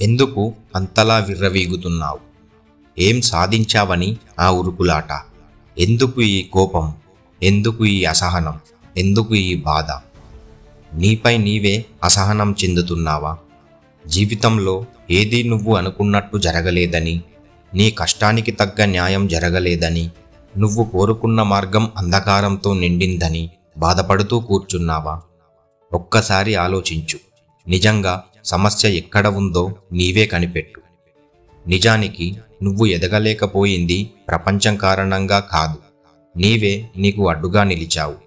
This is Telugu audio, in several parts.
ఎందుకు అంతలా విర్రవీగుతున్నావు? ఏం సాధించావని ఆ ఉరుకులాట? ఎందుకు ఈ కోపం? ఎందుకు ఈ అసహనం? ఎందుకు ఈ బాధ? నీపై నీవే అసహనం చెందుతున్నావా? జీవితంలో ఏదీ నువ్వు అనుకున్నట్టు జరగలేదని, నీ కష్టానికి తగ్గ న్యాయం జరగలేదని, నువ్వు కోరుకున్న మార్గం అంధకారంతో నిండిందని బాధపడుతూ కూర్చున్నావా? ఒక్కసారి ఆలోచించు. నిజంగా సమస్య ఎక్కడ ఉందో నీవే కనిపెట్టు. నిజానికి నువ్వు ఎదగలేకపోయింది ప్రపంచం కారణంగా కాదు, నీవే నీకు అడ్డుగా నిలిచావు.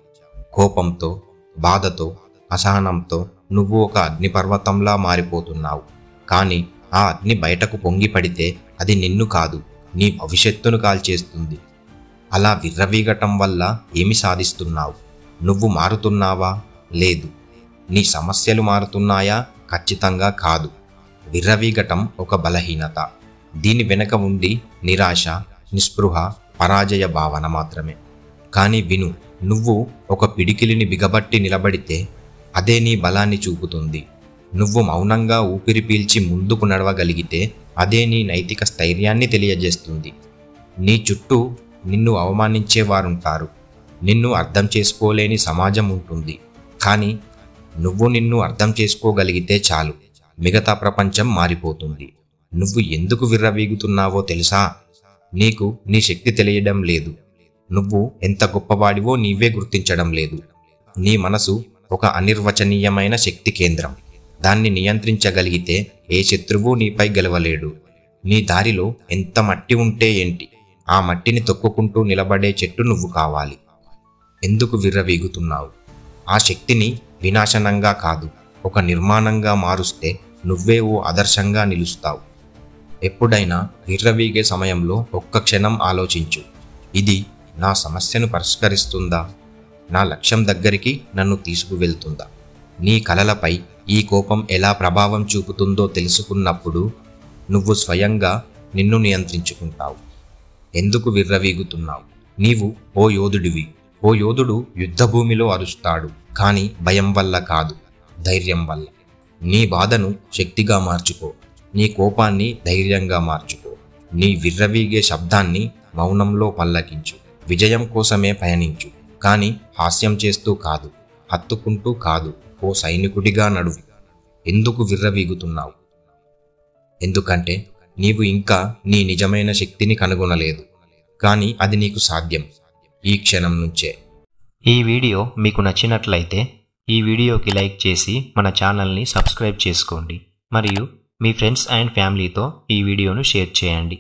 కోపంతో, బాధతో, అసహనంతో నువ్వు ఒక అగ్నిపర్వతంలా మారిపోతున్నావు. కానీ ఆ అగ్ని బయటకు పొంగి పడితే అది నిన్ను కాదు, నీ భవిష్యత్తును కాల్చేస్తుంది. అలా విర్రవీగటం వల్ల ఏమి సాధిస్తున్నావు? నువ్వు మారుతున్నావా? లేదు. నీ సమస్యలు మారుతున్నాయా? ఖచ్చితంగా కాదు. విర్రవీగటం ఒక బలహీనత. దీని వెనక ఉండి నిరాశ, నిస్పృహ, పరాజయ భావన మాత్రమే. కానీ విను, నువ్వు ఒక పిడికిలిని బిగబట్టి నిలబడితే అదే నీ బలాన్ని చూపుతుంది. నువ్వు మౌనంగా ఊపిరి పీల్చి ముందుకు నడవగలిగితే అదే నీ నైతిక స్థైర్యాన్ని తెలియజేస్తుంది. నీ చుట్టూ నిన్ను అవమానించేవారుంటారు, నిన్ను అర్థం చేసుకోలేని సమాజం ఉంటుంది. కానీ నువ్వు నిన్ను అర్థం చేసుకోగలిగితే చాలు, మిగతా ప్రపంచం మారిపోతుంది. నువ్వు ఎందుకు విర్రవీగుతున్నావో తెలుసా? నీకు నీ శక్తి తెలియడం లేదు. నువ్వు ఎంత గొప్పవాడివో నీవే గుర్తించడం లేదు. నీ మనసు ఒక అనిర్వచనీయమైన శక్తి కేంద్రం. దాన్ని నియంత్రించగలిగితే ఏ శత్రువు నీపై గెలవలేడు. నీ దారిలో ఎంత మట్టి ఉంటే ఏంటి, ఆ మట్టిని తొక్కుకుంటూ నిలబడే చెట్టు నువ్వు కావాలి. ఎందుకు విర్రవీగుతున్నావు? ఆ శక్తిని వినాశనంగా కాదు, ఒక నిర్మాణంగా మారుస్తే నువ్వే ఓ ఆదర్శంగా నిలుస్తావు. ఎప్పుడైనా విర్రవీగే సమయంలో ఒక్క క్షణం ఆలోచించు. ఇది నా సమస్యను పరిష్కరిస్తుందా? నా లక్ష్యం దగ్గరికి నన్ను తీసుకువెళ్తుందా? నీ కలలపై ఈ కోపం ఎలా ప్రభావం చూపుతుందో తెలుసుకున్నప్పుడు నువ్వు స్వయంగా నిన్ను నియంత్రించుకుంటావు. ఎందుకు విర్రవీగుతున్నావు? నీవు ఓ యోధుడివి. ఓ యోధుడు యుద్ధభూమిలో అరుస్తాడు, కానీ భయం వల్ల కాదు, ధైర్యం వల్ల. నీ బాధను శక్తిగా మార్చుకో, నీ కోపాన్ని ధైర్యంగా మార్చుకో, నీ విర్రవీగే శబ్దాన్ని మౌనంలో పల్లకించు. విజయం కోసమే పయనించు, కానీ హాస్యం చేస్తూ కాదు, హత్తుకుంటూ కాదు, ఓ సైనికుడిగా నడువు. ఎందుకు విర్రవీగుతున్నావు? ఎందుకంటే నీవు ఇంకా నీ నిజమైన శక్తిని కనుగొనలేదు. కానీ అది నీకు సాధ్యం, ఈ క్షణం నుంచే. ఈ వీడియో మీకు నచ్చినట్లయితే ఈ వీడియోకి లైక్ చేసి మన ఛానల్ని సబ్స్క్రైబ్ చేసుకోండి. మరియు మీ ఫ్రెండ్స్ అండ్ ఫ్యామిలీతో ఈ వీడియోను షేర్ చేయండి.